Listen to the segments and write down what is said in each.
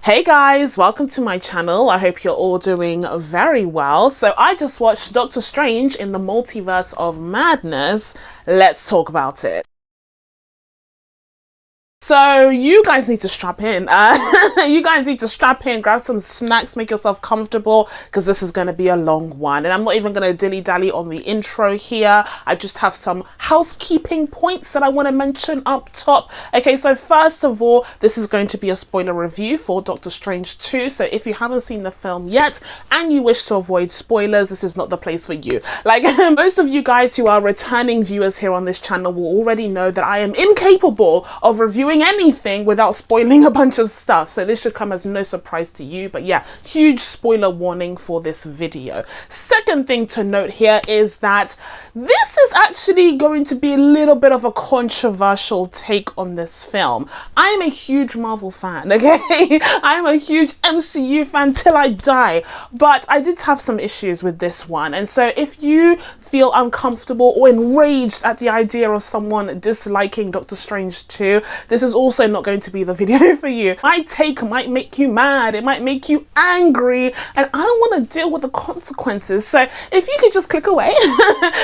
Hey guys, welcome to my channel. I hope you're all doing very well. So I just watched Doctor Strange in the Multiverse of Madness. Let's talk about it. So you guys need to strap in. You guys need to strap in, grab some snacks, make yourself comfortable, because this is going to be a long one. And I'm not even going to dilly-dally on the intro here. I just have some housekeeping points that I want to mention up top. Okay, so first of all, this is going to be a spoiler review for Doctor Strange 2. So if you haven't seen the film yet and you wish to avoid spoilers, this is not the place for you. Like most of you guys who are returning viewers here on this channel will already know that I am incapable of reviewing anything without spoiling a bunch of stuff, so this should come as no surprise to you. But yeah, huge spoiler warning for this video. Second thing to note here is that this is actually going to be a little bit of a controversial take on this film. I'm a huge Marvel fan, okay? I'm a huge MCU fan till I die, but I did have some issues with this one, and so if you feel uncomfortable or enraged at the idea of someone disliking Doctor Strange 2, this is also not going to be the video for you. My take might make you mad, it might make you angry, and I don't want to deal with the consequences. So if you could just click away.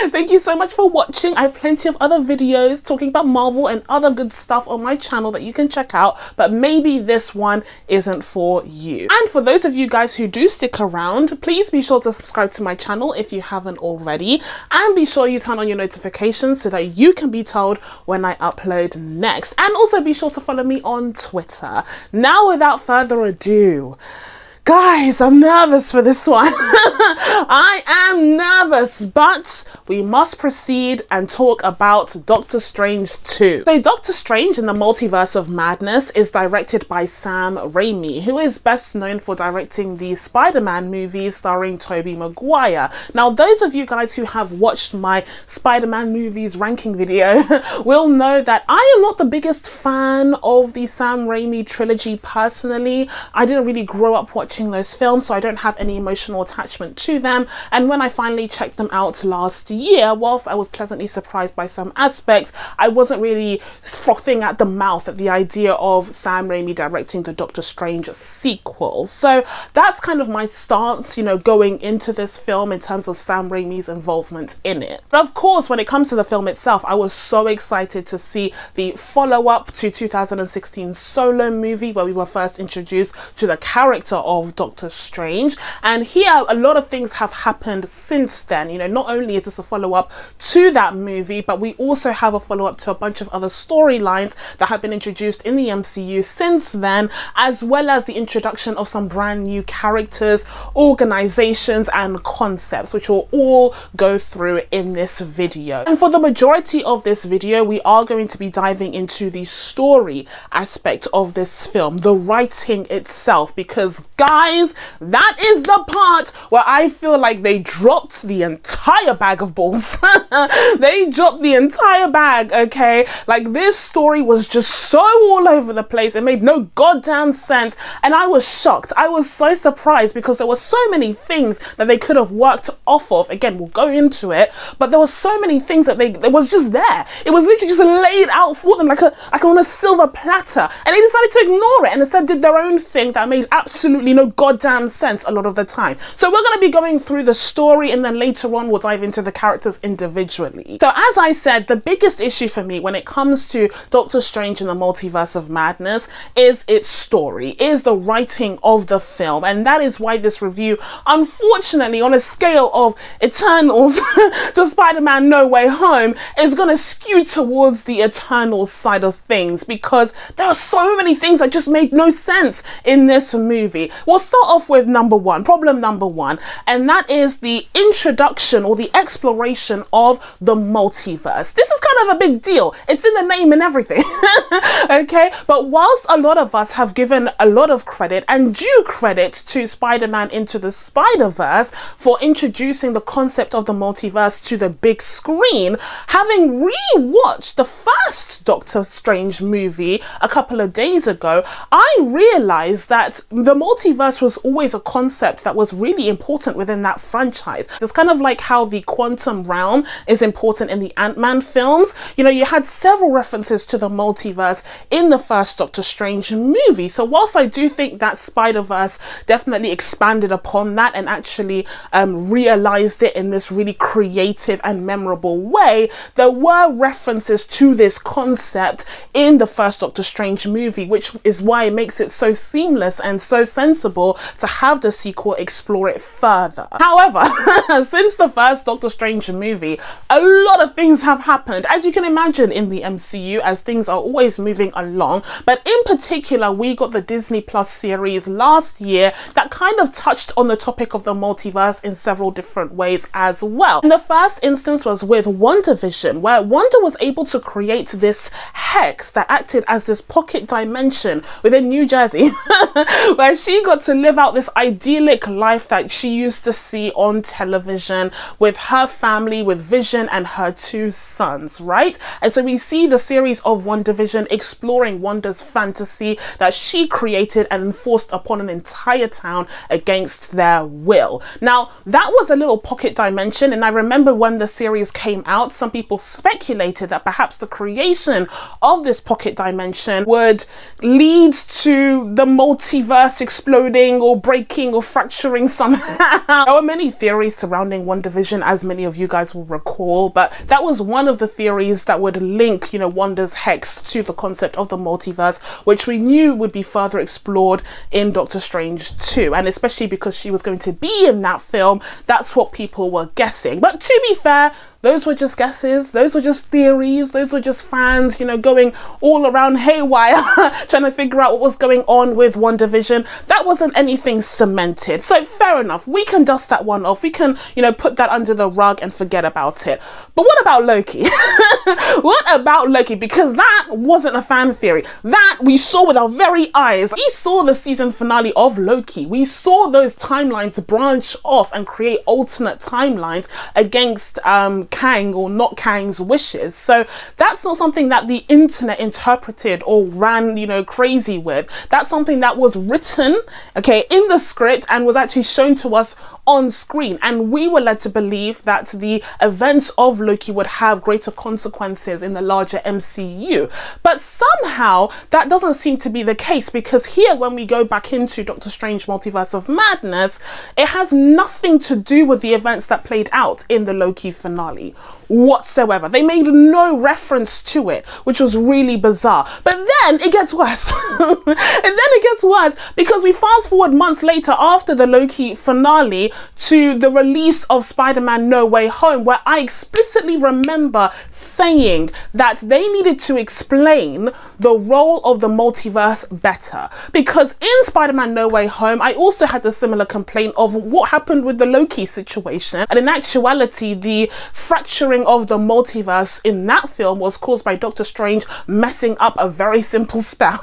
Thank you so much for watching. I have plenty of other videos talking about Marvel and other good stuff on my channel that you can check out, but maybe this one isn't for you. And for those of you guys who do stick around, please be sure to subscribe to my channel if you haven't already, and be sure you turn on your notifications so that you can be told when I upload next. And also be sure to follow me on Twitter. Now, without further ado, guys, I'm nervous for this one. I am nervous, but we must proceed and talk about Doctor Strange 2. So Doctor Strange in the Multiverse of Madness is directed by Sam Raimi, who is best known for directing the Spider-Man movies starring Tobey Maguire. Now, those of you guys who have watched my Spider-Man movies ranking video will know that I am not the biggest fan of the Sam Raimi trilogy personally. I didn't really grow up watching those films, so I don't have any emotional attachment to them, and when I finally checked them out last year, whilst I was pleasantly surprised by some aspects, I wasn't really frothing at the mouth at the idea of Sam Raimi directing the Doctor Strange sequel. So that's kind of my stance, you know, going into this film in terms of Sam Raimi's involvement in it. But of course, when it comes to the film itself, I was so excited to see the follow-up to 2016 Solo movie, where we were first introduced to the character of Doctor Strange. And here a lot of things have happened since then. You know, not only is this a follow-up to that movie, but we also have a follow-up to a bunch of other storylines that have been introduced in the MCU since then, as well as the introduction of some brand new characters, organizations and concepts, which we'll all go through in this video. And for the majority of this video, we are going to be diving into the story aspect of this film, the writing itself, because guys, that is the part where I feel like they dropped the entire bag of balls. They dropped the entire bag, okay? Like, this story was just so all over the place. It made no goddamn sense, and I was shocked. I was so surprised because there were so many things that they could have worked off of. Again, we'll go into it, but there were so many things that it was just there. It was literally just laid out for them like on a silver platter, and they decided to ignore it and instead did their own thing that made absolutely no goddamn sense a lot of the time. So we're going to be going through the story, and then later on we'll dive into the characters individually. So as I said, the biggest issue for me when it comes to Doctor Strange in the Multiverse of Madness is its story, is the writing of the film, and that is why this review, unfortunately, on a scale of Eternals to Spider-Man No Way Home, is going to skew towards the Eternals side of things, because there are so many things that just made no sense in this movie. We'll start off with problem number one, and that is the introduction or the exploration of the multiverse. This is kind of a big deal. It's in the name and everything. Okay, but whilst a lot of us have given a lot of credit and due credit to Spider-Man Into the Spider-Verse for introducing the concept of the multiverse to the big screen, having re-watched the first Doctor Strange movie a couple of days ago, I realized that the multiverse multiverse was always a concept that was really important within that franchise. It's kind of like how the quantum realm is important in the Ant-Man films. You know, you had several references to the multiverse in the first Doctor Strange movie. So whilst I do think that Spider-Verse definitely expanded upon that and actually realized it in this really creative and memorable way, there were references to this concept in the first Doctor Strange movie, which is why it makes it so seamless and so sensible to have the sequel explore it further. However, since the first Doctor Strange movie, a lot of things have happened, as you can imagine, in the MCU, as things are always moving along. But in particular, we got the Disney Plus series last year that kind of touched on the topic of the multiverse in several different ways as well. And the first instance was with WandaVision, where Wanda was able to create this hex that acted as this pocket dimension within New Jersey, where she got to live out this idyllic life that she used to see on television with her family, with Vision and her two sons, right? And so we see the series of WandaVision exploring Wanda's fantasy that she created and enforced upon an entire town against their will. Now, that was a little pocket dimension, and I remember when the series came out, some people speculated that perhaps the creation of this pocket dimension would lead to the multiverse exploding or breaking or fracturing somehow. There were many theories surrounding WandaVision, as many of you guys will recall, but that was one of the theories that would link, you know, Wanda's hex to the concept of the multiverse, which we knew would be further explored in Doctor Strange 2, and especially because she was going to be in that film, that's what people were guessing. But to be fair, those were just guesses, those were just theories, those were just fans, you know, going all around haywire trying to figure out what was going on with WandaVision. That wasn't anything cemented. So fair enough, we can dust that one off. We can, you know, put that under the rug and forget about it. But what about Loki? What about Loki? Because that wasn't a fan theory. That we saw with our very eyes. We saw the season finale of Loki. We saw those timelines branch off and create alternate timelines against Kang or not Kang's wishes. So that's not something that the internet interpreted or ran, you know, crazy with. That's something that was written, okay, in the script and was actually shown to us on screen, and we were led to believe that the events of Loki would have greater consequences in the larger MCU. But somehow that doesn't seem to be the case, because here, when we go back into Doctor Strange Multiverse of Madness, it has nothing to do with the events that played out in the Loki finale whatsoever. They made no reference to it, which was really bizarre. But then it gets worse. And then it gets worse because we fast forward months later after the Loki finale to the release of Spider-Man No Way Home, where I explicitly remember saying that they needed to explain the role of the multiverse better, because in Spider-Man No Way Home I also had a similar complaint of what happened with the Loki situation, and in actuality the fracturing of the multiverse in that film was caused by Doctor Strange messing up a very simple spell.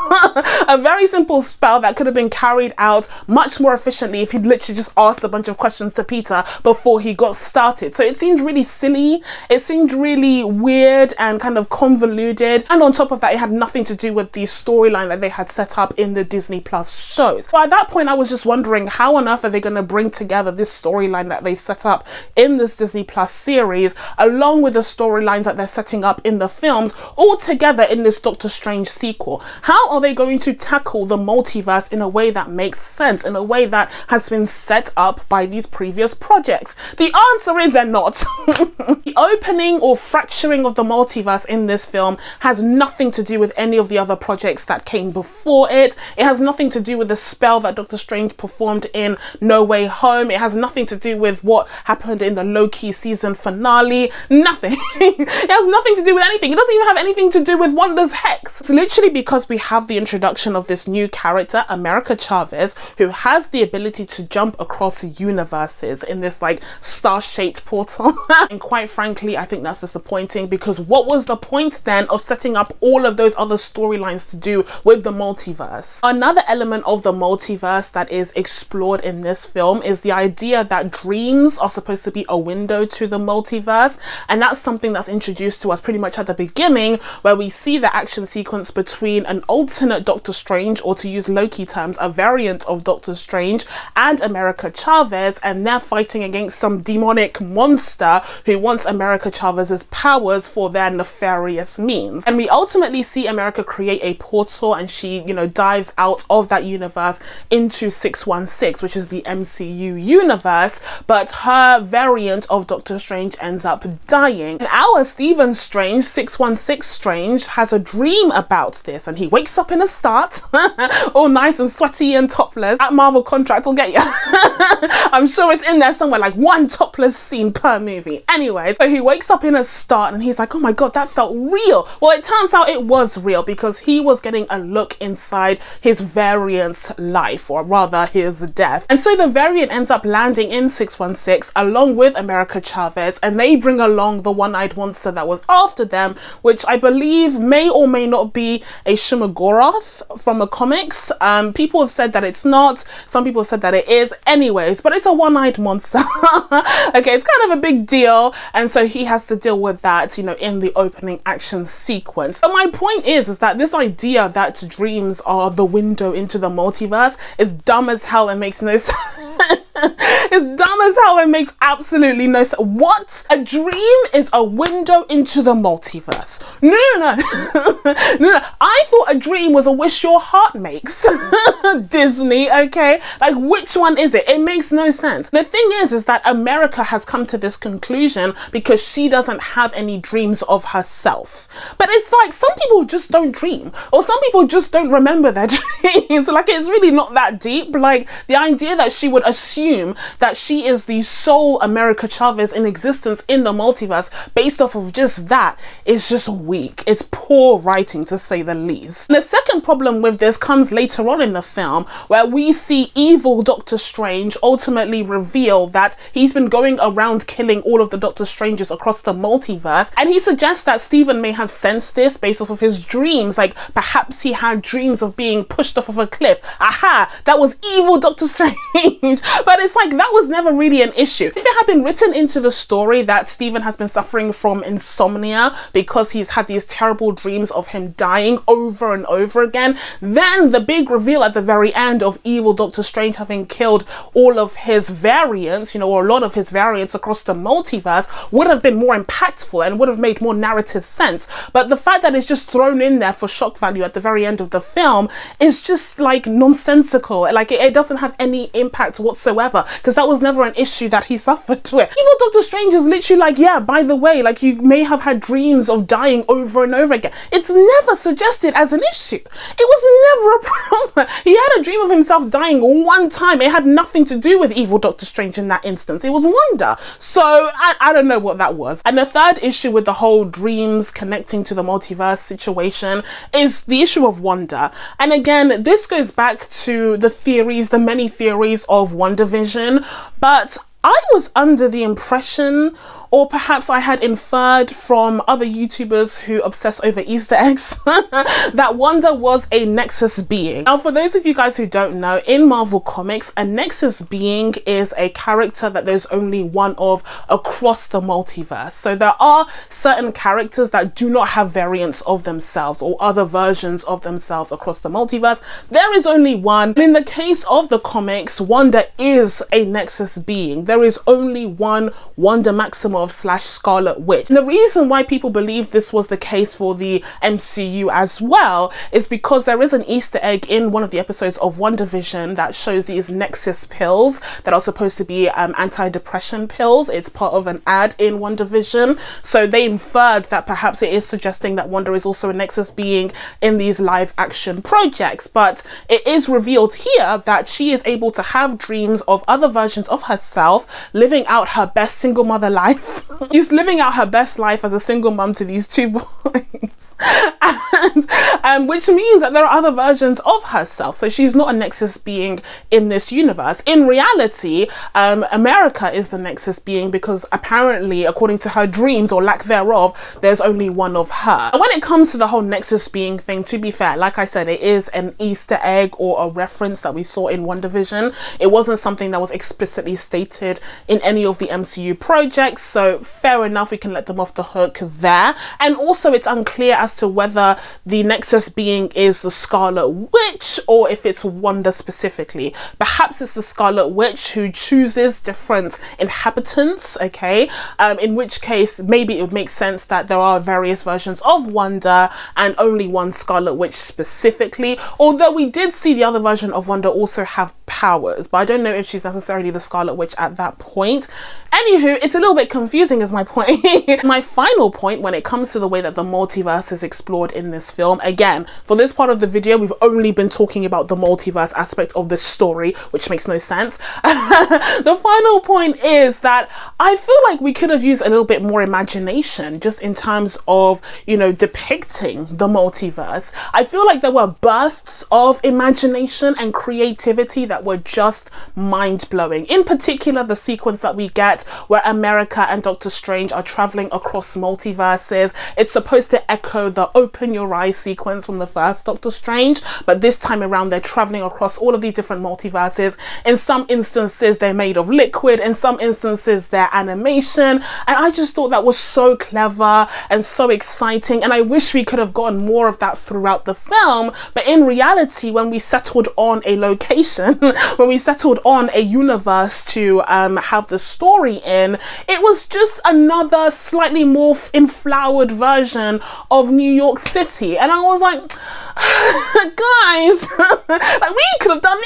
A very simple spell that could have been carried out much more efficiently if he'd literally just asked a bunch of questions to Peter before he got started. So it seemed really silly, it seemed really weird and kind of convoluted, and on top of that it had nothing to do with the storyline that they had set up in the Disney Plus shows. So at that point I was just wondering, how on earth are they going to bring together this storyline that they've set up in this Disney Plus series along with the storylines that they're setting up in the films all together in this Doctor Strange sequel? How are they going to tackle the multiverse in a way that makes sense, in a way that has been set up by these previous projects? The answer is they're not. The opening or fracturing of the multiverse in this film has nothing to do with any of the other projects that came before it. It has nothing to do with the spell that Doctor Strange performed in No Way Home. It has nothing to do with what happened in the Loki season finale. Nothing. It has nothing to do with anything. It doesn't even have anything to do with Wanda's hex. It's literally because we have the introduction of this new character, America Chavez, who has the ability to jump across universes in this like star-shaped portal. And quite frankly, I think that's disappointing, because what was the point then of setting up all of those other storylines to do with the multiverse? Another element of the multiverse that is explored in this film is the idea that dreams are supposed to be a window to the multiverse. multiverse, and that's something that's introduced to us pretty much at the beginning, where we see the action sequence between an alternate Doctor Strange, or to use Loki terms, a variant of Doctor Strange, and America Chavez, and they're fighting against some demonic monster who wants America Chavez's powers for their nefarious means. And we ultimately see America create a portal, and she, you know, dives out of that universe into 616, which is the MCU universe, but her variant of Doctor Strange ends up dying. And our Stephen Strange, 616 Strange, has a dream about this, and he wakes up in a start, all nice and sweaty and topless. That Marvel contract will get you. I'm sure it's in there somewhere, like one topless scene per movie. Anyway, so he wakes up in a start and he's like, oh my god, that felt real. Well, it turns out it was real, because he was getting a look inside his variant's life, or rather his death. And so the variant ends up landing in 616 along with America Chavez, and they bring along the one-eyed monster that was after them, which I believe may or may not be a Shimagoroth from the comics. People have said that it's not, some people have said that it is, anyways, but it's a one-eyed monster. Okay, it's kind of a big deal, and so he has to deal with that, you know, in the opening action sequence. So my point is that this idea that dreams are the window into the multiverse is dumb as hell and makes no sense. It's dumb as hell and makes absolutely no sense. What? A dream is a window into the multiverse? No. No. I thought a dream was a wish your heart makes. Disney, okay? Like, which one is it? It makes no sense. The thing is that America has come to this conclusion because she doesn't have any dreams of herself. But it's like, some people just don't dream, or some people just don't remember their dreams. Like, it's really not that deep. Like, the idea that she would assume that she is the sole America Chavez in existence in the multiverse based off of just that is just weak. It's poor writing, to say the least. And the second problem with this comes later on in the film, where we see evil Doctor Strange ultimately reveal that he's been going around killing all of the Doctor Stranges across the multiverse, and he suggests that Stephen may have sensed this based off of his dreams. Like, perhaps he had dreams of being pushed off of a cliff. Aha, that was evil Doctor Strange. But it's like, that was never really an issue. If it had been written into the story that Stephen has been suffering from insomnia because he's had these terrible dreams of him dying over and over again, then the big reveal at the very end of evil Doctor Strange having killed all of his variants, you know, or a lot of his variants across the multiverse, would have been more impactful and would have made more narrative sense. But the fact that it's just thrown in there for shock value at the very end of the film is just like nonsensical. Like, it doesn't have any impact whatsoever, because that was never an issue that he suffered with. Evil Doctor Strange is literally like, yeah, by the way, like, you may have had dreams of dying over and over again. It's never suggested as an issue. It was never a problem. He had a dream of himself dying one time. It had nothing to do with evil Doctor Strange in that instance. It was Wanda. So I don't know what that was. And the third issue with the whole dreams connecting to the multiverse situation is the issue of Wanda. And again, this goes back to the theories, the many theories of WandaVision, but I was under the impression, or perhaps I had inferred from other YouTubers who obsess over Easter eggs, that Wanda was a Nexus being. Now, for those of you guys who don't know, in Marvel Comics, a Nexus being is a character that there's only one of across the multiverse. So there are certain characters that do not have variants of themselves or other versions of themselves across the multiverse. There is only one. And in the case of the comics, Wanda is a Nexus being. There is only one Wanda Maximoff / Scarlet Witch. And the reason why people believe this was the case for the MCU as well is because there is an Easter egg in one of the episodes of WandaVision that shows these Nexus pills that are supposed to be anti-depression pills. It's part of an ad in WandaVision. So they inferred that perhaps it is suggesting that Wanda is also a Nexus being in these live action projects. But it is revealed here that she is able to have dreams of other versions of herself living out her best single mother life. She's living out her best life as a single mum to these two boys. and which means that there are other versions of herself. So she's not a Nexus being in this universe. In reality, America is the Nexus being, because apparently, according to her dreams or lack thereof, there's only one of her. And when it comes to the whole Nexus being thing, to be fair, like I said, it is an Easter egg or a reference that we saw in WandaVision. It wasn't something that was explicitly stated in any of the MCU projects, so fair enough, we can let them off the hook there. And also, it's unclear as to whether the Nexus being is the Scarlet Witch or if it's Wanda specifically. Perhaps it's the Scarlet Witch who chooses different inhabitants, okay? In which case, maybe it would make sense that there are various versions of Wanda and only one Scarlet Witch specifically, although we did see the other version of Wanda also have powers, but I don't know if she's necessarily the Scarlet Witch at that point. Anywho, it's a little bit confusing is my point. My final point when it comes to the way that the multiverse is explored in this film, again, for this part of the video, we've only been talking about the multiverse aspect of this story, which makes no sense. The final point is that I feel like we could have used a little bit more imagination just in terms of, you know, depicting the multiverse. I feel like there were bursts of imagination and creativity that were just mind-blowing. In particular, the sequence that we get where America and Doctor Strange are traveling across multiverses. It's supposed to echo the open your eyes sequence from the first Doctor Strange, but this time around they're traveling across all of these different multiverses. In some instances they're made of liquid, in some instances they're animation, and I just thought that was so clever and so exciting, and I wish we could have gotten more of that throughout the film. But in reality, when we settled on a location, when we settled on a universe to have the story in, it was just another slightly more inflowered version of New York City, and I was like, guys, like, we could have done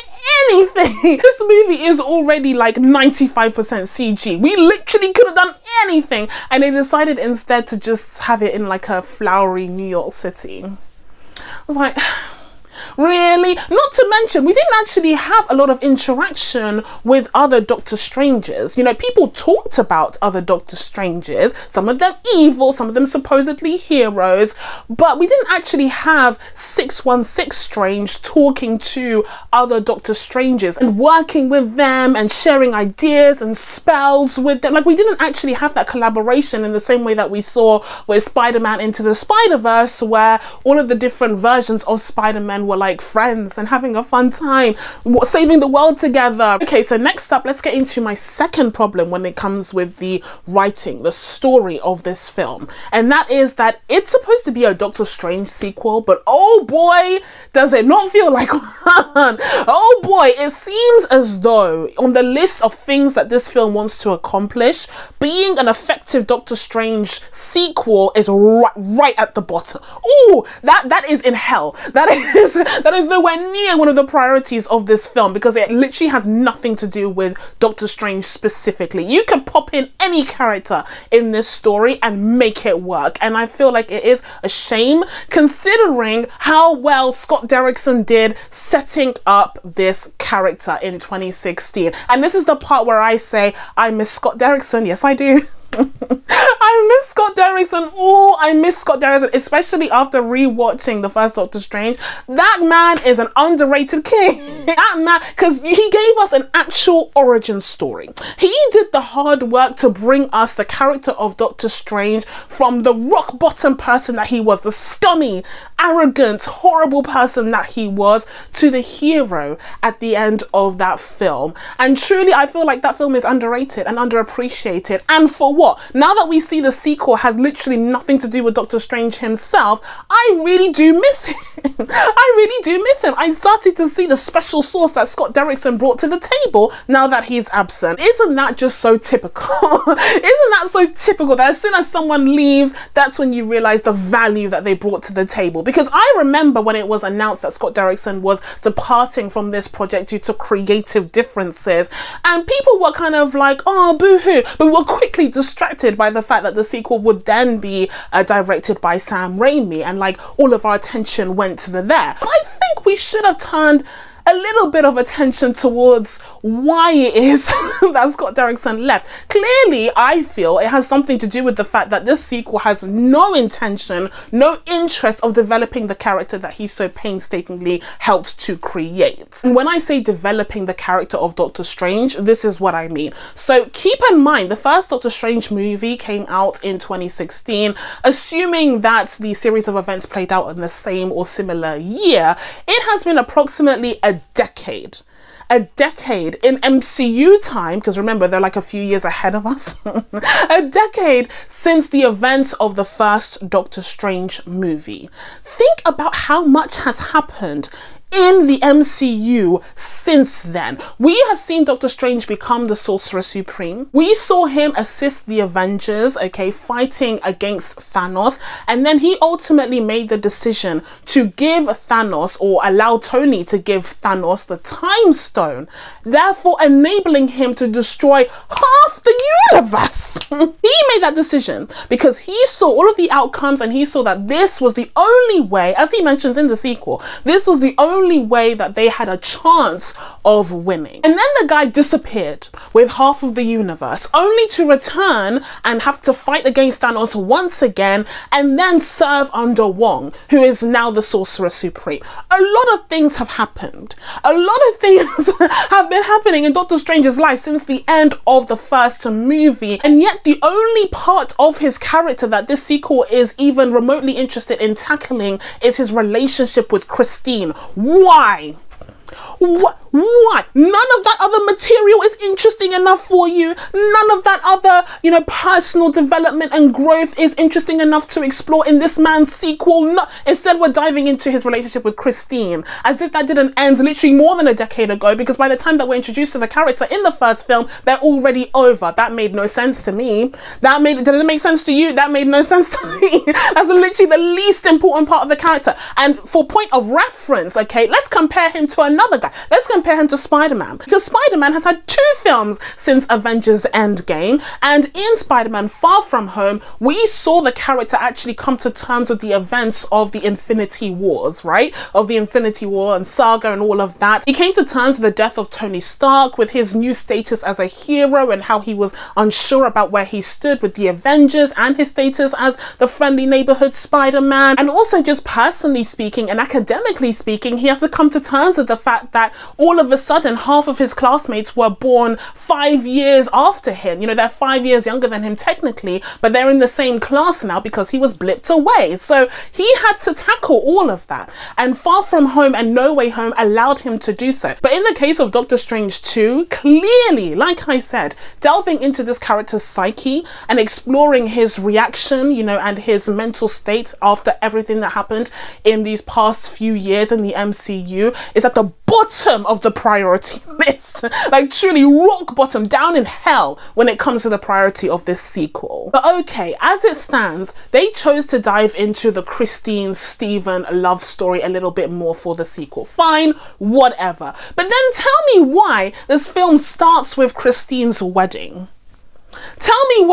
anything. This movie is already like 95% CG. We literally could have done anything, and they decided instead to just have it in like a flowery New York City. I was like, really? Not to mention, we didn't actually have a lot of interaction with other Doctor Strangers. You know, people talked about other Doctor Strangers, some of them evil, some of them supposedly heroes, but we didn't actually have 616 Strange talking to other Doctor Strangers and working with them and sharing ideas and spells with them. Like, we didn't actually have that collaboration in the same way that we saw with Spider-Man Into the Spider-Verse, where all of the different versions of Spider-Man were like friends and having a fun time saving the world together. Okay, so next up, let's get into my second problem when it comes with the writing, the story of this film, and that is that it's supposed to be a Doctor Strange sequel, but oh boy, does it not feel like one. Oh boy, it seems as though on the list of things that this film wants to accomplish, being an effective Doctor Strange sequel is right at the bottom. Ooh, that is in hell. That is nowhere near one of the priorities of this film, because it literally has nothing to do with Doctor Strange specifically. You can pop in any character in this story and make it work, and I feel like it is a shame considering how well Scott Derrickson did setting up this character in 2016. And this is the part where I say I miss Scott Derrickson. Yes, I do. I miss Scott Derrickson. Oh, I miss Scott Derrickson, especially after rewatching the first Doctor Strange. That man is an underrated king. That man, because he gave us an actual origin story. He did the hard work to bring us the character of Doctor Strange from the rock bottom person that he was, the scummy, arrogant, horrible person that he was, to the hero at the end of that film. And truly, I feel like that film is underrated and underappreciated. And for what? Now that we see the sequel has literally nothing to do with Doctor Strange himself, I really do miss him. I really do miss him. I started to see the special sauce that Scott Derrickson brought to the table now that he's absent. Isn't that just so typical? Isn't that so typical that as soon as someone leaves, that's when you realize the value that they brought to the table? Because I remember when it was announced that Scott Derrickson was departing from this project due to creative differences, and people were kind of like, oh, boo-hoo, but we were quickly distracted by the fact that the sequel would then be directed by Sam Raimi, and like all of our attention went to there. But I think we should have turned a little bit of attention towards why it is that Scott Derrickson left. Clearly, I feel it has something to do with the fact that this sequel has no intention, no interest of developing the character that he so painstakingly helped to create. And when I say developing the character of Doctor Strange, this is what I mean. So keep in mind, the first Doctor Strange movie came out in 2016. Assuming that the series of events played out in the same or similar year, it has been approximately a decade in MCU time, because remember, they're like a few years ahead of us, a decade since the events of the first Doctor Strange movie. Think about how much has happened in the MCU since then. We have seen Doctor Strange become the Sorcerer Supreme. We saw him assist the Avengers, okay, fighting against Thanos, and then he ultimately made the decision to give Thanos, or allow Tony to give Thanos, the Time Stone, therefore enabling him to destroy half the universe. He made that decision because he saw all of the outcomes, and he saw that this was the only way, as he mentions in the sequel, this was the only way that they had a chance of winning. And then the guy disappeared with half of the universe, only to return and have to fight against Thanos once again, and then serve under Wong, who is now the Sorcerer Supreme. A lot of things have happened. A lot of things have been happening in Doctor Strange's life since the end of the first movie, and yet the only part of his character that this sequel is even remotely interested in tackling is his relationship with Christine. Why? Why? None of that other material is interesting enough for you. None of that other, personal development and growth is interesting enough to explore in this man's sequel. No. Instead, we're diving into his relationship with Christine, as if that didn't end literally more than a decade ago, because by the time that we're introduced to the character in the first film, they're already over. That made no sense to me. Did it make sense to you? That made no sense to me. That's literally the least important part of the character. And for point of reference, okay, let's compare him to another guy. Let's compare him to Spider-Man, because Spider-Man has had 2 films since Avengers Endgame, and in Spider-Man Far From Home, we saw the character actually come to terms with the events of the Infinity Wars, right? Of the Infinity War and saga and all of that. He came to terms with the death of Tony Stark, with his new status as a hero, and how he was unsure about where he stood with the Avengers, and his status as the friendly neighborhood Spider-Man. And also, just personally speaking and academically speaking, he had to come to terms with the fact that all of a sudden half of his classmates were born 5 years after him. They're 5 years younger than him technically, but they're in the same class now because he was blipped away. So he had to tackle all of that, and Far From Home and No Way Home allowed him to do so. But in the case of Doctor Strange 2, clearly, like I said, delving into this character's psyche and exploring his reaction, and his mental state after everything that happened in these past few years in the MCU is at the bottom of the priority list. Like truly rock bottom, down in hell when it comes to the priority of this sequel. But okay, as it stands, they chose to dive into the Christine Steven love story a little bit more for the sequel. Fine, whatever. But then tell me why this film starts with Christine's wedding. Tell me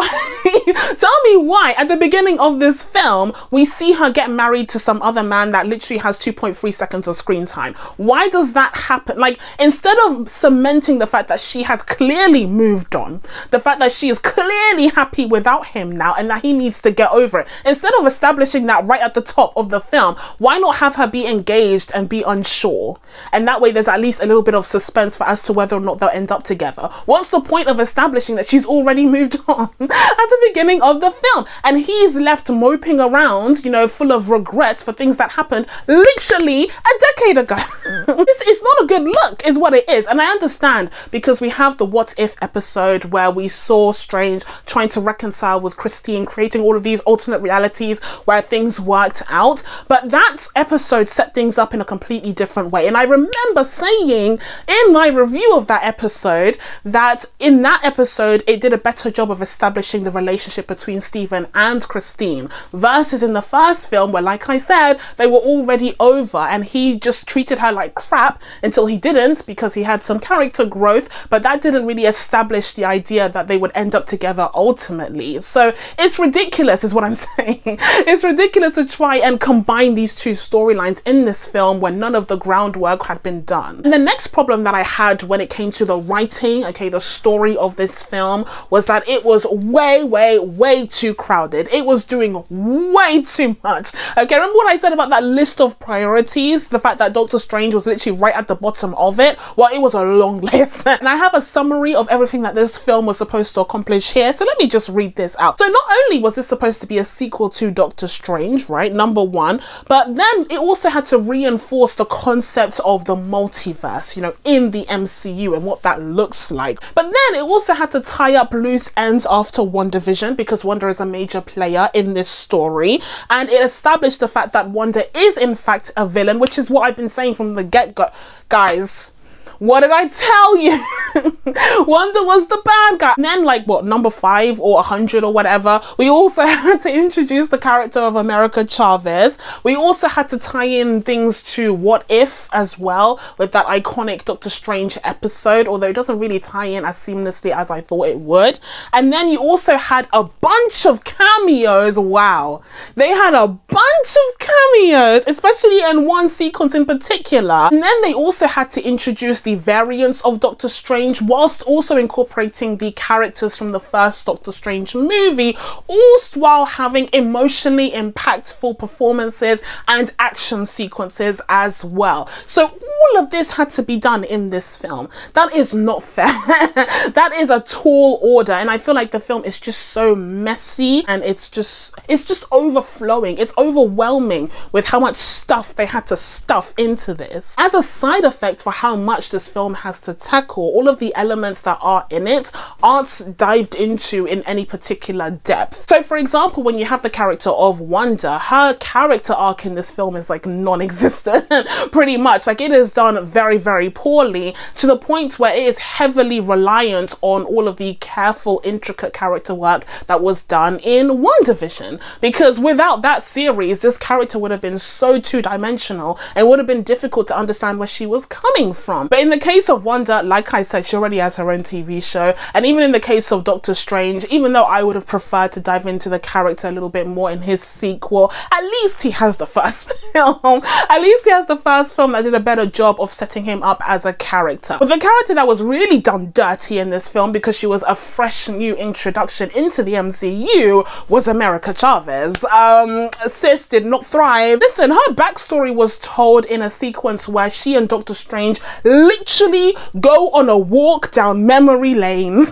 why at the beginning of this film we see her get married to some other man that literally has 2.3 seconds of screen time. Why does that happen? Like, instead of cementing the fact that she has clearly moved on, the fact that she is clearly happy without him now and that he needs to get over it, instead of establishing that right at the top of the film, why not have her be engaged and be unsure? And that way there's at least a little bit of suspense as to whether or not they'll end up together. What's the point of establishing that she's already moved on at the beginning of the film, and he's left moping around, full of regrets for things that happened literally a decade ago? It's not a good look, is what it is. And I understand, because we have the What If episode where we saw Strange trying to reconcile with Christine, creating all of these alternate realities where things worked out, but that episode set things up in a completely different way. And I remember saying in my review of that episode that in that episode it did a better job job of establishing the relationship between Stephen and Christine, versus in the first film where, like I said, they were already over and he just treated her like crap until he didn't, because he had some character growth, but that didn't really establish the idea that they would end up together ultimately. So it's ridiculous is what I'm saying. It's ridiculous to try and combine these two storylines in this film when none of the groundwork had been done. And the next problem that I had when it came to the writing, okay, the story of this film, was that it was way too crowded. It was doing way too much. Okay, remember what I said about that list of priorities? The fact that Doctor Strange was literally right at the bottom of it? Well, it was a long list. And I have a summary of everything that this film was supposed to accomplish here, so let me just read this out. So not only was this supposed to be a sequel to Doctor Strange, right, number one, but then it also had to reinforce the concept of the multiverse, you know, in the MCU and what that looks like. But then it also had to tie up loose ends after WandaVision, because Wanda is a major player in this story, and it established the fact that Wanda is in fact a villain, which is what I've been saying from the get-go. Guys, what did I tell you? Wanda was the bad guy. And then, like, what, number 5 or 100 or whatever, we also had to introduce the character of America Chavez. We also had to tie in things to What If as well, with that iconic Doctor Strange episode, although it doesn't really tie in as seamlessly as I thought it would. And then you also had a bunch of cameos. Wow. They had a bunch of cameos, especially in one sequence in particular. And then they also had to introduce the variants of Doctor Strange, whilst also incorporating the characters from the first Doctor Strange movie, all while having emotionally impactful performances and action sequences as well. So all of this had to be done in this film. That is not fair. That is a tall order, and I feel like the film is just so messy, and it's just overflowing. It's overwhelming with how much stuff they had to stuff into this. As a side effect for how much this film has to tackle, all of the elements that are in it aren't dived into in any particular depth. So for example, when you have the character of Wanda, her character arc in this film is like non-existent pretty much. Like, it is done very poorly, to the point where it is heavily reliant on all of the careful, intricate character work that was done in WandaVision, because without that series, this character would have been so two-dimensional and would have been difficult to understand where she was coming from. But in the case of Wanda, like I said, she already has her own TV show, and even in the case of Doctor Strange, even though I would have preferred to dive into the character a little bit more in his sequel, at least he has the first film. At least he has the first film that did a better job of setting him up as a character. But the character that was really done dirty in this film, because she was a fresh new introduction into the MCU, was America Chavez. Sis did not thrive. Listen, her backstory was told in a sequence where she and Doctor Strange literally go on a walk down memory lane.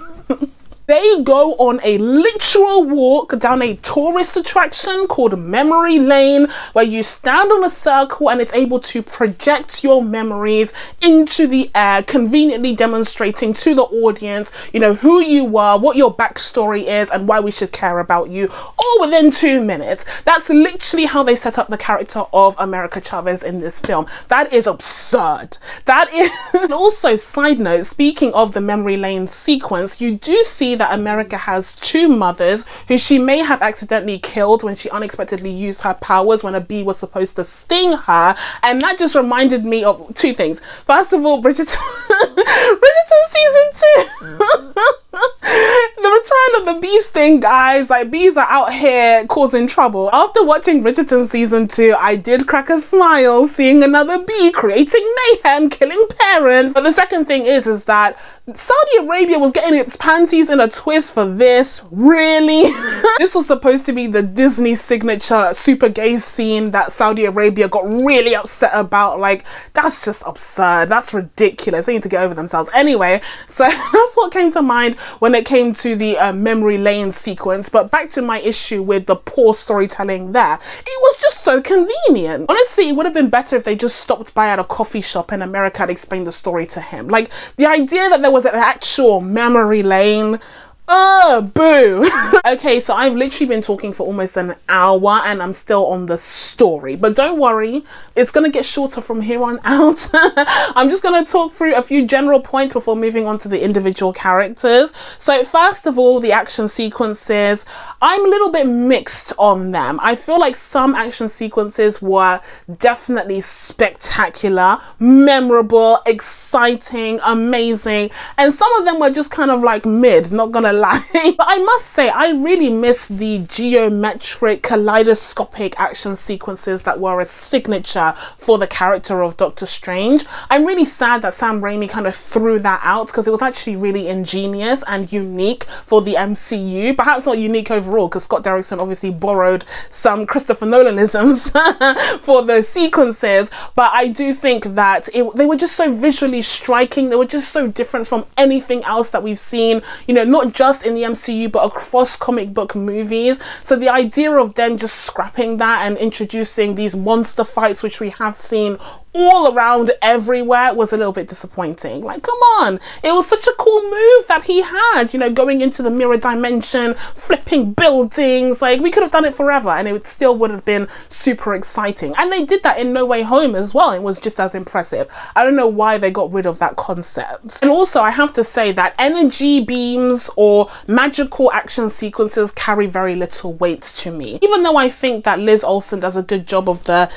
They go on a literal walk down a tourist attraction called Memory Lane, where you stand on a circle and it's able to project your memories into the air, conveniently demonstrating to the audience, you know, who you are, what your backstory is, and why we should care about you, all within 2 minutes. That's literally how they set up the character of America Chavez in this film. That is absurd. That is... And also, side note, speaking of the Memory Lane sequence, you do see that America has 2 mothers who she may have accidentally killed when she unexpectedly used her powers when a bee was supposed to sting her, and that just reminded me of 2 things. First of all, Bridgerton season 2. The return of the bee sting, guys. Like, bees are out here causing trouble. After watching Bridgerton season 2, I did crack a smile seeing another bee creating mayhem, killing parents. But the second thing is that Saudi Arabia was getting its panties in a twist for this. Really? This was supposed to be the Disney signature super gay scene that Saudi Arabia got really upset about. Like, that's just absurd. That's ridiculous. They need to get over themselves. Anyway, so that's what came to mind when it came to the Memory Lane sequence. But back to my issue with the poor storytelling there. It was just so convenient. Honestly, it would have been better if they just stopped by at a coffee shop and America had explained the story to him. Like, the idea that there was an actual memory lane, Boo. Okay, so I've literally been talking for almost an hour and I'm still on the story, but don't worry, it's gonna get shorter from here on out. I'm just gonna talk through a few general points before moving on to the individual characters. So first of all, the action sequences, I'm a little bit mixed on them. I feel like some action sequences were definitely spectacular, memorable, exciting, amazing, and some of them were just kind of like mid, not gonna lie. But I must say, I really miss the geometric, kaleidoscopic action sequences that were a signature for the character of Doctor Strange. I'm really sad that Sam Raimi kind of threw that out, because it was actually really ingenious and unique for the MCU. Perhaps not unique overall, because Scott Derrickson obviously borrowed some Christopher Nolanisms for the sequences, but I do think that they were just so visually striking. They were just so different from anything else that we've seen, you know, not just in the MCU but across comic book movies. So the idea of them just scrapping that and introducing these monster fights, which we have seen all around everywhere, was a little bit disappointing. Like, come on, it was such a cool move that he had, you know, going into the mirror dimension, flipping buildings. Like, we could have done it forever and it still would have been super exciting. And they did that in No Way Home as well. It was just as impressive. I don't know why they got rid of that concept. And also, I have to say that energy beams or magical action sequences carry very little weight to me, even though I think that Liz Olsen does a good job of the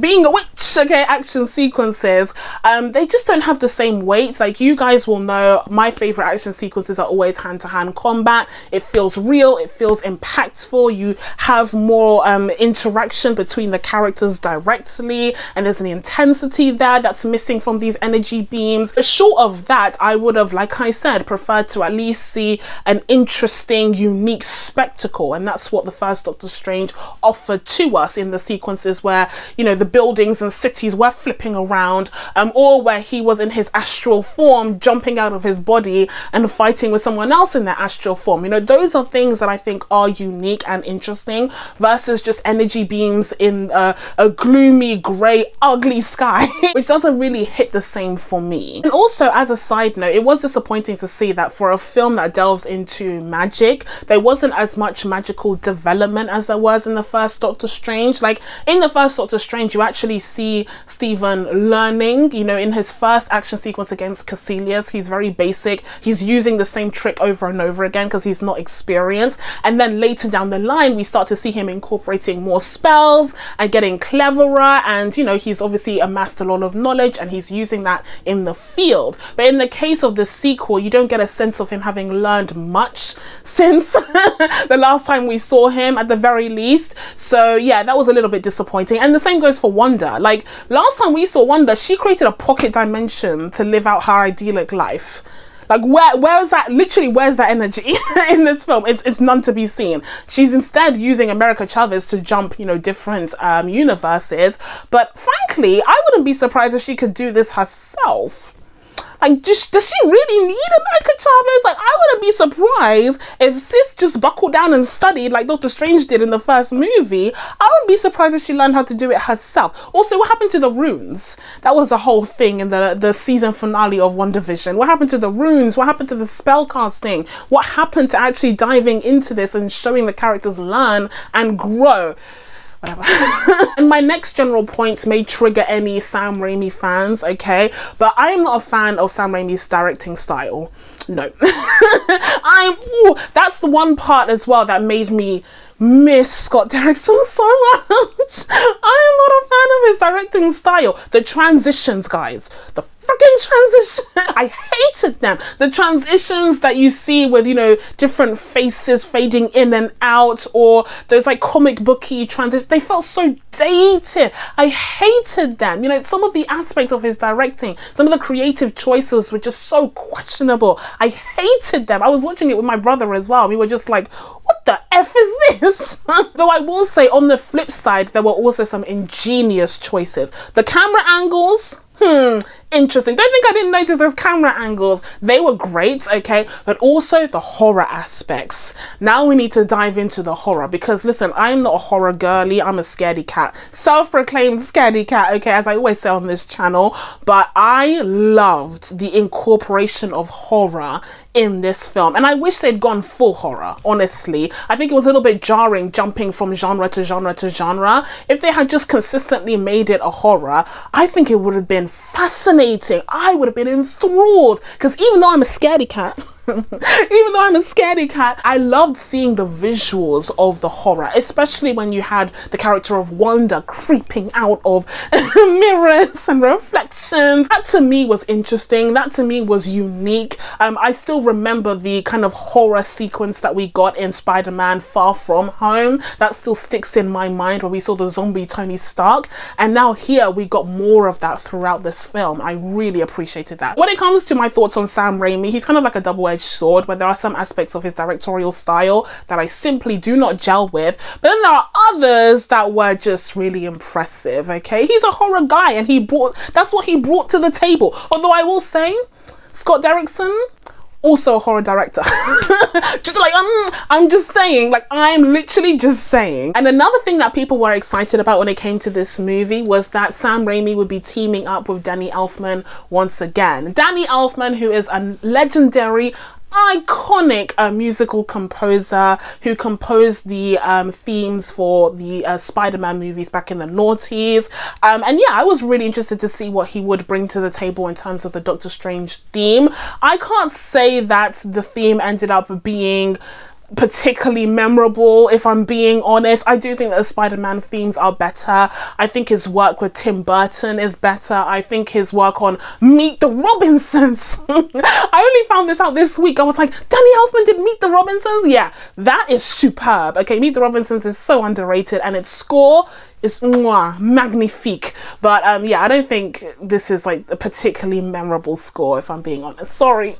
being a witch, okay, action sequences. They just don't have the same weight. Like, you guys will know, my favorite action sequences are always hand-to-hand combat. It feels real, it feels impactful, you have more interaction between the characters directly, and there's an intensity there that's missing from these energy beams. Short of that, I would have, like I said, preferred to at least see an interesting, unique spectacle, and that's what the first Doctor Strange offered to us in the sequences where, you know, the buildings and cities were flipping around, or where he was in his astral form, jumping out of his body and fighting with someone else in their astral form. You know, those are things that I think are unique and interesting, versus just energy beams in a gloomy, grey, ugly sky, which doesn't really hit the same for me. And also, as a side note, it was disappointing to see that for a film that delves into magic, there wasn't as much magical development as there was in the first Doctor Strange. Like, in the first Doctor Strange, you actually see Stephen learning, you know, in his first action sequence against Caecilius, he's very basic, he's using the same trick over and over again because he's not experienced, and then later down the line we start to see him incorporating more spells and getting cleverer, and, you know, he's obviously amassed a lot of knowledge and he's using that in the field. But in the case of the sequel, you don't get a sense of him having learned much since the last time we saw him, at the very least. So yeah, that was a little bit disappointing. And the same goes for Wanda. Like, last time we saw Wanda, she created a pocket dimension to live out her idyllic life. Like, where is that? Literally, where's that energy in this film? It's none to be seen. She's instead using America Chavez to jump, you know, different universes. But frankly, I wouldn't be surprised if she could do this herself. Like, does she really need America Chavez? Like, I wouldn't be surprised if sis just buckled down and studied like Doctor Strange did in the first movie. I wouldn't be surprised if she learned how to do it herself. Also, what happened to the runes? That was a whole thing in the season finale of WandaVision. What happened to the runes? What happened to the spell casting? What happened to actually diving into this and showing the characters learn and grow? Whatever. And my next general point may trigger any Sam Raimi fans, okay? But I am not a fan of Sam Raimi's directing style. No. That's the one part as well that made me miss Scott Derrickson so much. I am not a fan of his directing style. The transitions, guys. The freaking transition. I hated them. The transitions that you see with, you know, different faces fading in and out, or those like comic booky transitions, they felt so dated. I hated them. You know, some of the aspects of his directing, some of the creative choices were just so questionable. I hated them. I was watching it with my brother as well. We were just like, what the F is this? Though I will say, on the flip side, there were also some ingenious choices. The camera angles, interesting. Don't think I didn't notice those camera angles. They were great, okay? But also the horror aspects. Now we need to dive into the horror, because listen, I'm not a horror girly, I'm a scaredy cat. Self-proclaimed scaredy cat, okay, as I always say on this channel. But I loved the incorporation of horror in this film, and I wish they'd gone full horror, honestly. I think it was a little bit jarring jumping from genre to genre to genre. If they had just consistently made it a horror, I think it would have been fascinating. I would have been enthralled, because even though I'm a scaredy cat, I loved seeing the visuals of the horror, especially when you had the character of Wanda creeping out of mirrors and reflections. That to me was interesting. That to me was unique. I still remember the kind of horror sequence that we got in Spider-Man Far From Home. That still sticks in my mind, where we saw the zombie Tony Stark. And now here we got more of that throughout this film. I really appreciated that. When it comes to my thoughts on Sam Raimi, he's kind of like a double-edged sword, where there are some aspects of his directorial style that I simply do not gel with, but then there are others that were just really impressive, okay? He's a horror guy, and that's what he brought to the table. Although I will say, Scott Derrickson, also a horror director. Just like, I'm just saying, like, I'm literally just saying. And another thing that people were excited about when it came to this movie was that Sam Raimi would be teaming up with Danny Elfman once again. Danny Elfman, who is a legendary, iconic musical composer who composed the themes for the Spider-Man movies back in the noughties. And yeah, I was really interested to see what he would bring to the table in terms of the Doctor Strange theme. I can't say that the theme ended up being particularly memorable, if I'm being honest. I do think that the Spider-Man themes are better. I think his work with Tim Burton is better. I think his work on Meet the Robinsons I only found this out this week. I was like, Danny Elfman did Meet the Robinsons? Yeah, that is superb. Okay, Meet the Robinsons is so underrated, and its score is magnifique. But yeah, I don't think this is like a particularly memorable score, if I'm being honest. Sorry,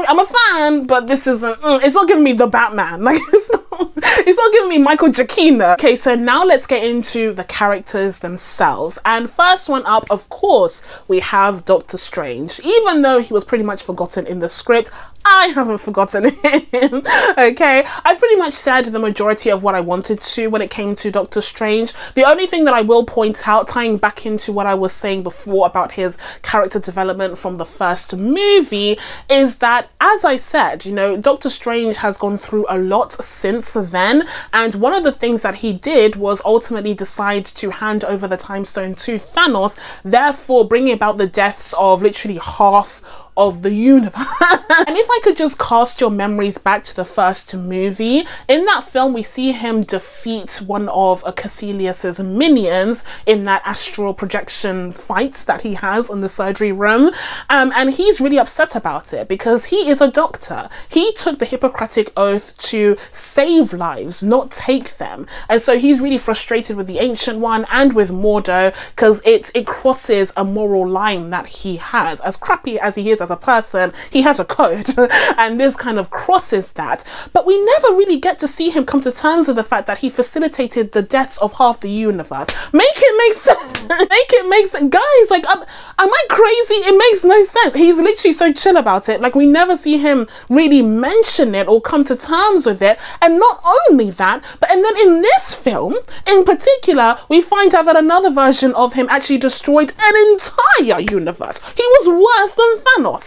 I'm a fan, but this isn't, it's not giving me the Batman. Like, it's not giving me Michael Giacchino. Okay, so now let's get into the characters themselves. And first one up, of course, we have Doctor Strange. Even though he was pretty much forgotten in the script, I haven't forgotten him. Okay, I pretty much said the majority of what I wanted to when it came to Doctor Strange. The only thing that I will point out, tying back into what I was saying before about his character development from the first movie, is that, as I said, you know, Doctor Strange has gone through a lot since then, and one of the things that he did was ultimately decide to hand over the Time Stone to Thanos, therefore bringing about the deaths of literally half of the universe. And if I could just cast your memories back to the first movie, in that film we see him defeat one of Caecilius's minions in that astral projection fight that he has in the surgery room, and he's really upset about it because he is a doctor. He took the Hippocratic Oath to save lives, not take them, and so he's really frustrated with the Ancient One and with Mordo because it crosses a moral line that he has. As crappy as he is as a person, he has a code and this kind of crosses that, but we never really get to see him come to terms with the fact that he facilitated the deaths of half the universe. Make it make sense. Make it make sense, guys. Like, am I crazy? It makes no sense. He's literally so chill about it. Like, we never see him really mention it or come to terms with it. And not only that, but and then in this film in particular, we find out that another version of him actually destroyed an entire universe. He was worse than Thanos.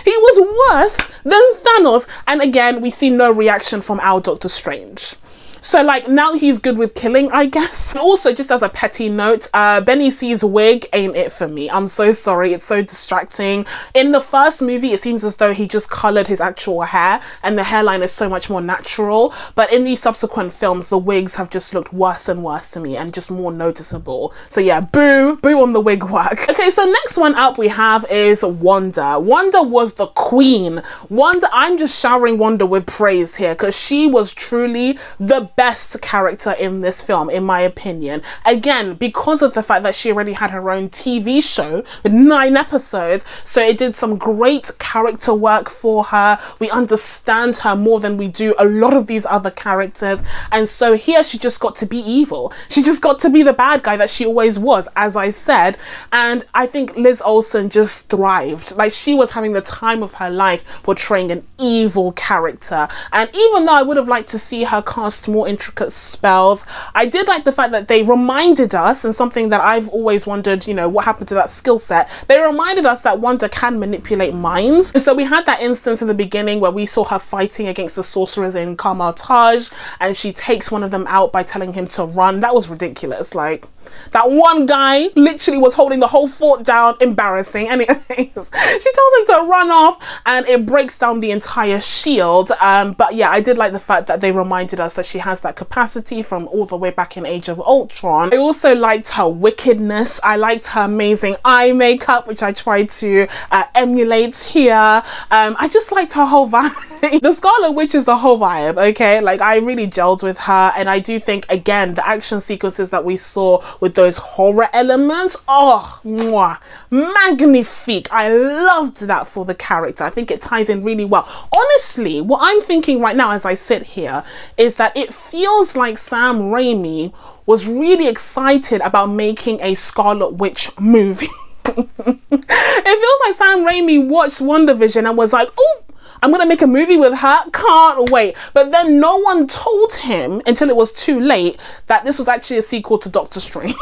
He was worse than Thanos. And again, we see no reaction from our Doctor Strange. So like, now he's good with killing, I guess. And also, just as a petty note, Benny C's wig ain't it for me. I'm so sorry, it's so distracting. In the first movie, it seems as though he just coloured his actual hair and the hairline is so much more natural. But in these subsequent films, the wigs have just looked worse and worse to me and just more noticeable. So yeah, boo on the wig work. Okay, so next one up we have is Wanda. Wanda was the queen. Wanda, I'm just showering Wanda with praise here because she was truly the best character in this film, in my opinion. Again, because of the fact that she already had her own TV show with 9 episodes, so it did some great character work for her. We understand her more than we do a lot of these other characters, and so here she just got to be evil. She just got to be the bad guy that she always was, as I said. And I think Liz Olsen just thrived. Like, she was having the time of her life portraying an evil character. And even though I would have liked to see her cast more intricate spells, I did like the fact that they reminded us, and something that I've always wondered, you know, what happened to that skill set. They reminded us that Wanda can manipulate minds. And so we had that instance in the beginning where we saw her fighting against the sorcerers in Kamartaj, and she takes one of them out by telling him to run. That was ridiculous. Like, that one guy literally was holding the whole fort down. Embarrassing. Anyways, she tells him to run off, and it breaks down the entire shield. But yeah, I did like the fact that they reminded us that she has that capacity from all the way back in Age of Ultron. I also liked her wickedness. I liked her amazing eye makeup, which I tried to emulate here. I just liked her whole vibe. The Scarlet Witch is the whole vibe, okay? Like, I really gelled with her, and I do think, again, the action sequences that we saw with those horror elements, oh, mwah, magnifique. I loved that for the character. I think it ties in really well. Honestly, what I'm thinking right now as I sit here is that it feels like Sam Raimi was really excited about making a Scarlet Witch movie. It feels like Sam Raimi watched WandaVision and was like, oh, I'm gonna make a movie with her, can't wait. But then no one told him until it was too late that this was actually a sequel to Doctor Strange.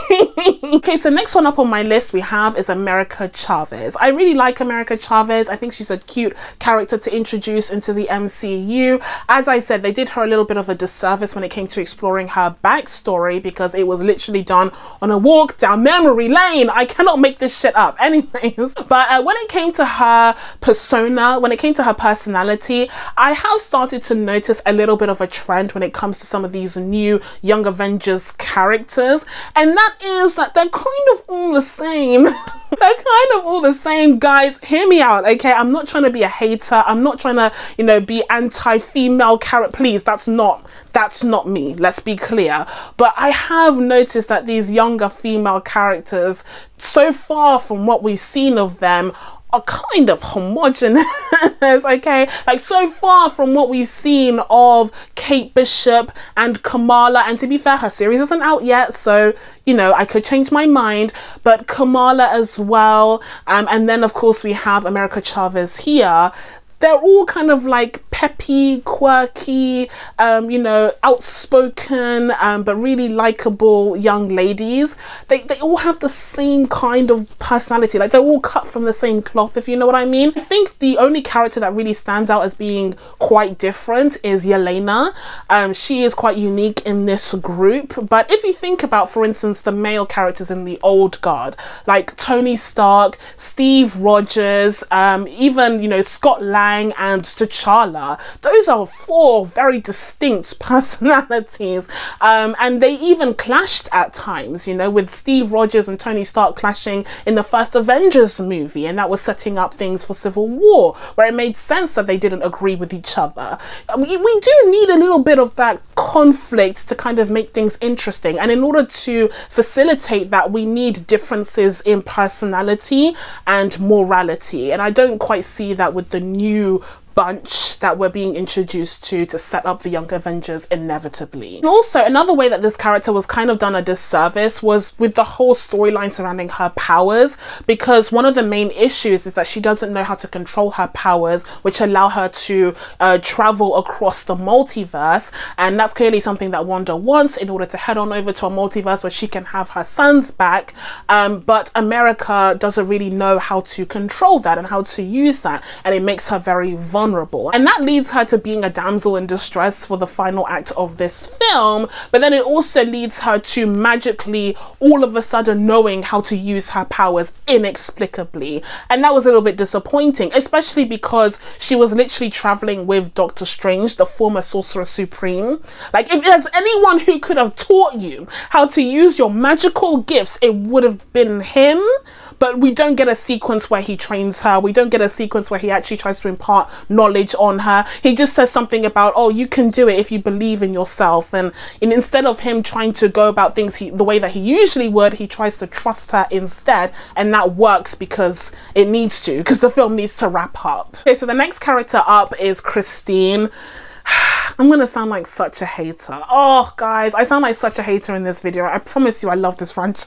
Okay, so next one up on my list we have is America Chavez. I really like America Chavez. I think she's a cute character to introduce into the MCU. As I said, they did her a little bit of a disservice when it came to exploring her backstory, because it was literally done on a walk down memory lane. I cannot make this shit up. Anyways, but when it came to her persona, when it came to her personality, I have started to notice a little bit of a trend when it comes to some of these new Young Avengers characters, and that is that they're kind of all the same. They're kind of all the same. Guys, hear me out, okay? I'm not trying to be a hater. I'm not trying to, you know, be anti-female character. Please, that's not me. Let's be clear. But I have noticed that these younger female characters, so far from what we've seen of them, are kind of homogenous. Okay, like, so far from what we've seen of Kate Bishop and Kamala, and to be fair, her series isn't out yet, so, you know, I could change my mind, but Kamala as well, and then of course we have America Chavez here. They're all kind of like peppy, quirky, you know, outspoken, but really likable young ladies. They all have the same kind of personality. Like, they're all cut from the same cloth, if you know what I mean. I think the only character that really stands out as being quite different is Yelena. She is quite unique in this group. But if you think about, for instance, the male characters in the old guard, like Tony Stark, Steve Rogers, even, you know, Scott Lang and T'Challa, those are 4 very distinct personalities, and they even clashed at times, you know, with Steve Rogers and Tony Stark clashing in the first Avengers movie, and that was setting up things for Civil War, where it made sense that they didn't agree with each other. We do need a little bit of that conflict to kind of make things interesting, and in order to facilitate that, we need differences in personality and morality, and I don't quite see that with the new bunch that we're being introduced to set up the Young Avengers inevitably. And also, another way that this character was kind of done a disservice was with the whole storyline surrounding her powers, because one of the main issues is that she doesn't know how to control her powers, which allow her to travel across the multiverse, and that's clearly something that Wanda wants in order to head on over to a multiverse where she can have her sons back, but America doesn't really know how to control that and how to use that, and it makes her very vulnerable. And that leads her to being a damsel in distress for the final act of this film, but then it also leads her to magically all of a sudden knowing how to use her powers inexplicably, and that was a little bit disappointing, especially because she was literally traveling with Doctor Strange, the former Sorcerer Supreme. Like, if there's anyone who could have taught you how to use your magical gifts, it would have been him. but we don't get a sequence where he trains her. We don't get a sequence where he actually tries to impart knowledge on her. He just says something about, oh, you can do it if you believe in yourself. And instead of him trying to go about things the way that he usually would, he tries to trust her instead. And that works because it needs to, because the film needs to wrap up. Okay, so the next character up is Christine. I'm gonna sound like such a hater. Oh guys, I sound like such a hater in this video. I promise you I love this franchise.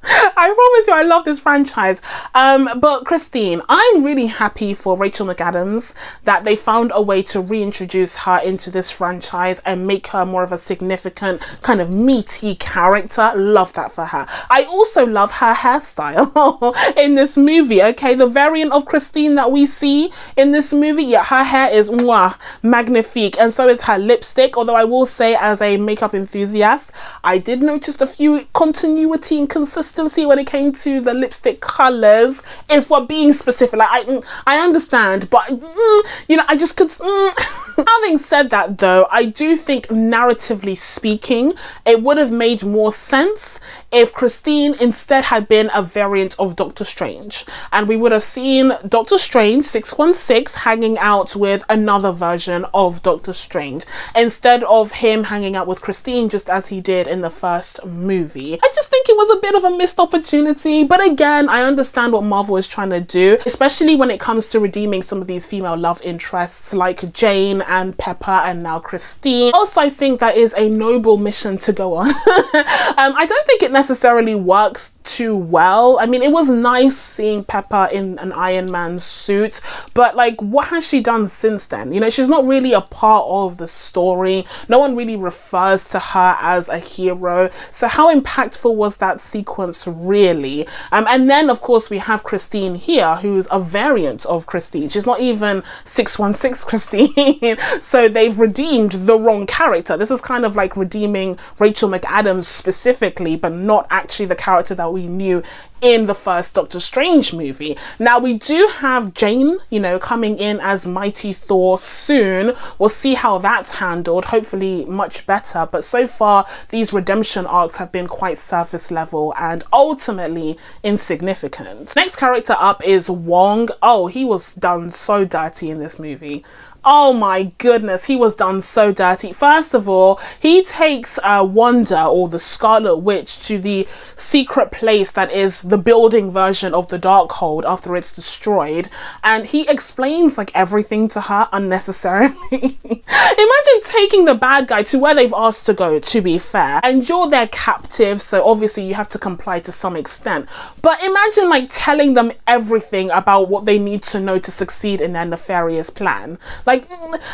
I promise you I love this franchise. But Christine, I'm really happy for Rachel McAdams that they found a way to reintroduce her into this franchise and make her more of a significant kind of meaty character. Love that for her. I also love her hairstyle in this movie. Okay, the variant of Christine that we see in this movie, yeah, her hair is mwah, magnifique, and so is her lipstick. Although I will say, as a makeup enthusiast, I did notice a few continuity and consistency when it came to the lipstick colors, if we're being specific. Like I understand, but you know, I just could having said that though, I do think narratively speaking it would have made more sense if Christine instead had been a variant of Doctor Strange, and we would have seen Doctor Strange 616 hanging out with another version of Doctor Strange instead of him hanging out with Christine just as he did in the first movie. I just think it was a bit of a missed opportunity, but again, I understand what Marvel is trying to do, especially when it comes to redeeming some of these female love interests like Jane and Pepper and now Christine. Also, I think that is a noble mission to go on. I don't think it necessarily works too well. I mean, it was nice seeing Pepper in an Iron Man suit, but like, what has she done since then? You know, she's not really a part of the story. No one really refers to her as a hero. So how impactful was that sequence really? And then of course we have Christine here, who's a variant of Christine. She's not even 616 Christine. So they've redeemed the wrong character. This is kind of like redeeming Rachel McAdams specifically, but not actually the character that we knew in the first Doctor Strange movie. Now we do have Jane, you know, coming in as Mighty Thor soon. We'll see how that's handled, hopefully much better, but so far these redemption arcs have been quite surface level and ultimately insignificant. Next character up is Wong. Oh, he was done so dirty in this movie. Oh my goodness, he was done so dirty. First of all, he takes Wanda, or the Scarlet Witch, to the secret place that is the building version of the Darkhold after it's destroyed, and he explains like everything to her unnecessarily. Imagine taking the bad guy to where they've asked to go, to be fair, and you're their captive, so obviously you have to comply to some extent, but imagine like telling them everything about what they need to know to succeed in their nefarious plan. Like,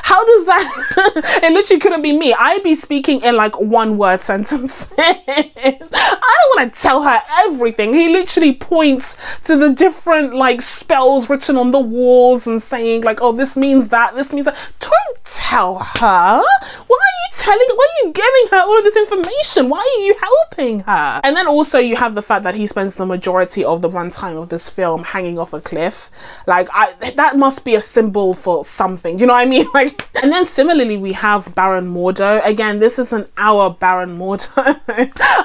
how does that it literally couldn't be me. I'd be speaking in like one word sentences. I don't want to tell her everything. He literally points to the different like spells written on the walls and saying like, oh, this means that, this means that. Don't tell her. Why are you giving her all of this information? Why are you helping her? And then also you have the fact that he spends the majority of the runtime of this film hanging off a cliff. Like, that must be a symbol for something, you know what I mean? Like, and then similarly we have Baron Mordo. Again, this isn't our Baron Mordo.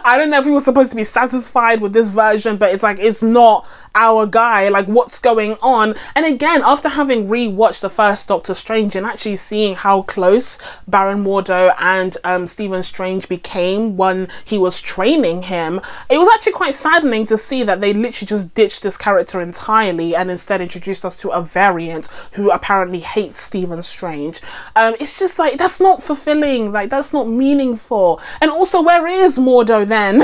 I don't know if he was supposed to be satisfied with this version, but it's like, it's not our guy. Like, what's going on? And again, after having rewatched the first Doctor Strange and actually seeing how close Baron Mordo and Stephen Strange became when he was training him, it was actually quite saddening to see that they literally just ditched this character entirely and instead introduced us to a variant who apparently hates Stephen Strange. It's just like, that's not fulfilling, like that's not meaningful. And also, where is Mordo then?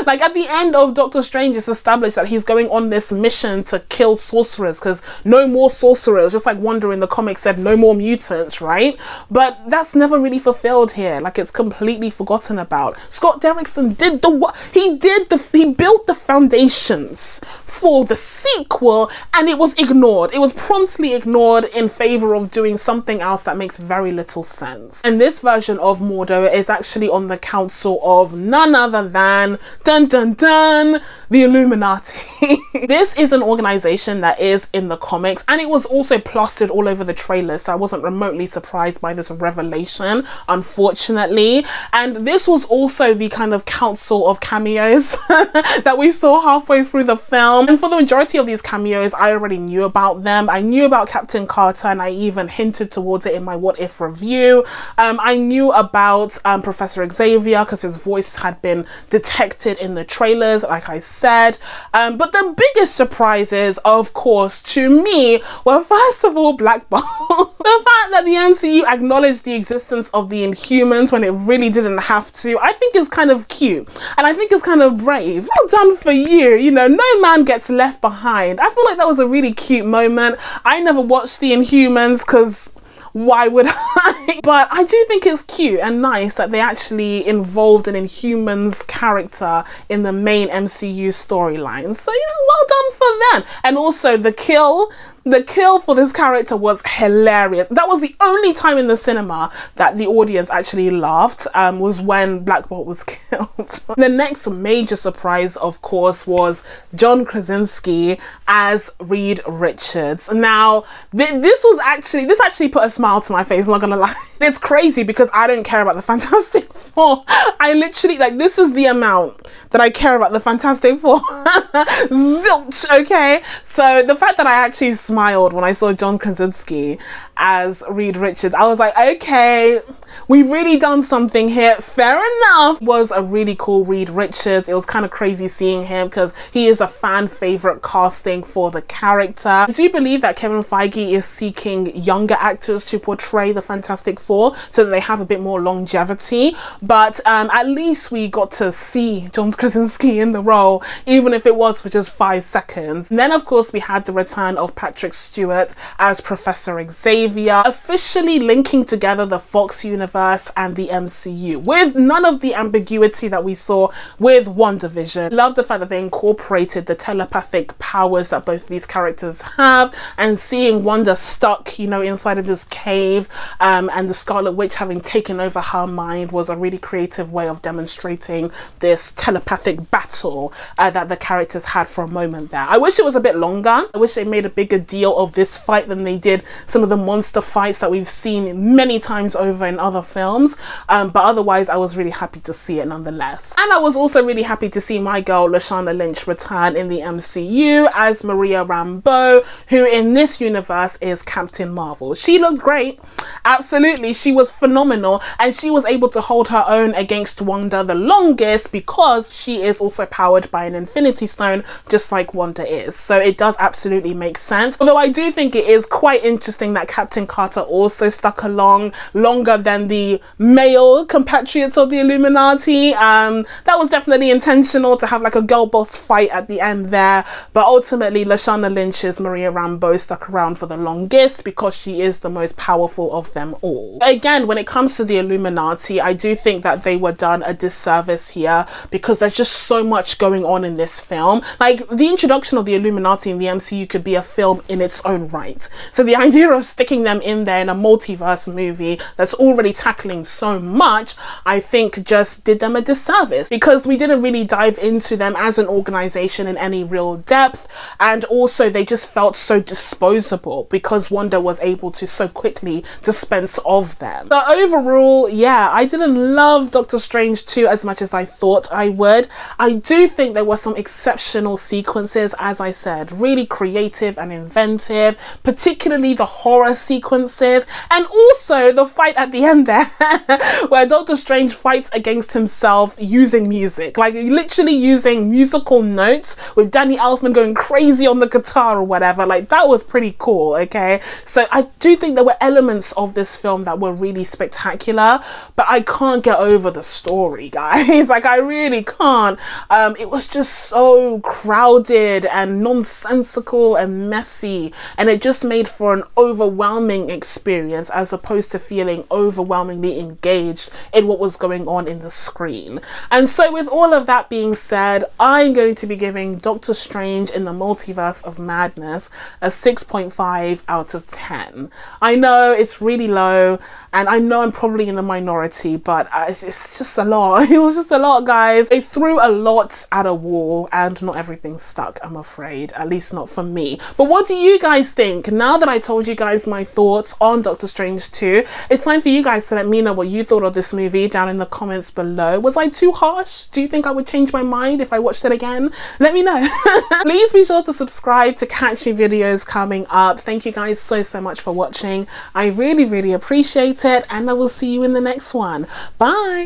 Like, at the end of Doctor Strange, it's established that he's going on this mission to kill sorcerers, because no more sorcerers, just like Wanda in the comics said, no more mutants, right? But that's never really fulfilled here. Like, it's completely forgotten about. Scott Derrickson did he built the foundations for the sequel, and it was ignored. It was promptly ignored in favor of doing something else that makes very little sense. And this version of Mordo is actually on the council of none other than dun dun dun, the Illuminati. This is an organization that is in the comics, and it was also plastered all over the trailer, so I wasn't remotely surprised by this revelation unfortunately. And this was also the kind of council of cameos that we saw halfway through the film. And for the majority of these cameos, I already knew about them. I knew about Captain Carter, and I even hinted towards it in my What If review. I knew about Professor Xavier because his voice had been detected in the trailers, like I said. But the biggest surprises, of course, to me, were first of all Black Bolt. The fact that the MCU acknowledged the existence of the Inhumans when it really didn't have to, I think is kind of cute. And I think it's kind of brave. Well done for you. You know, no man gets left behind. I feel like that was a really cute moment. I never watched the Inhumans because why would I? But I do think it's cute and nice that they actually involved an Inhumans character in the main MCU storyline. So, you know, well done for them. And also the kill for this character was hilarious. That was the only time in the cinema that the audience actually laughed, was when Black Bolt was killed. The next major surprise, of course, was John Krasinski as Reed Richards. Now, this actually put a smile to my face, I'm not gonna lie. It's crazy because I don't care about the Fantastic Four. I literally, like, this is the amount that I care about the Fantastic Four. Zilch, okay? So the fact that I actually smiled when I saw John Krasinski as Reed Richards, I was like, okay, we've really done something here. Fair enough. It was a really cool Reed Richards. It was kind of crazy seeing him because he is a fan favorite casting for the character. I do believe that Kevin Feige is seeking younger actors to portray the Fantastic Four so that they have a bit more longevity. But at least we got to see John Krasinski in the role, even if it was for just 5 seconds. And then, of course, we had the return of Patrick Stewart as Professor Xavier, officially linking together the Fox universe and the MCU with none of the ambiguity that we saw with WandaVision. Love the fact that they incorporated the telepathic powers that both of these characters have, and seeing Wanda stuck, you know, inside of this cave, and the Scarlet Witch having taken over her mind was a really creative way of demonstrating this telepathic battle that the characters had for a moment there. I wish it was a bit longer. I wish they made a bigger deal of this fight than they did some of the monster fights that we've seen many times over in other films, but otherwise I was really happy to see it nonetheless. And I was also really happy to see my girl Lashana Lynch return in the MCU as Maria Rambeau, who in this universe is Captain Marvel. She looked great, absolutely, she was phenomenal, and she was able to hold her own against Wanda the longest because she is also powered by an Infinity Stone, just like Wanda is. So it does absolutely make sense. Although I do think it is quite interesting that Captain Carter also stuck along longer than the male compatriots of the Illuminati. That was definitely intentional to have like a girl boss fight at the end there, but ultimately Lashana Lynch's Maria Rambeau stuck around for the longest because she is the most powerful of them all. Again, when it comes to the Illuminati, I do think that they were done a disservice here because there's just so much going on in this film. Like, the introduction of the Illuminati in the MCU could be a film in its own right. So the idea of sticking them in there in a multiverse movie that's already tackling so much, I think just did them a disservice because we didn't really dive into them as an organization in any real depth, and also they just felt so disposable because Wanda was able to so quickly dispense of them. But overall, yeah, I didn't love Doctor Strange 2 as much as I thought I would. I do think there were some exceptional sequences, as I said, really creative and inventive, particularly the horror sequences, and also the fight at the end there where Doctor Strange fights against himself using music, like literally using musical notes with Danny Elfman going crazy on the guitar or whatever. Like, that was pretty cool, okay? So I do think there were elements of this film that were really spectacular, but I can't get over the story, guys. Like, I really can't. It was just so crowded and nonsensical and messy, and it just made for an overwhelming experience as opposed to feeling overwhelmingly engaged in what was going on in the screen. And so with all of that being said, I'm going to be giving Doctor Strange in the Multiverse of Madness a 6.5 out of 10. I know it's really low, and I know I'm probably in the minority, but it's just a lot. It was just a lot, guys. They threw a lot at a wall and not everything stuck, I'm afraid, at least not for me. But what do do you guys think? Now that I told you guys my thoughts on Doctor Strange 2, it's time for you guys to let me know what you thought of this movie down in the comments below. Was I too harsh? Do you think I would change my mind if I watched it again? Let me know. Please be sure to subscribe to catch new videos coming up. Thank you guys so much for watching. I really appreciate it, and I will see you in the next one. Bye.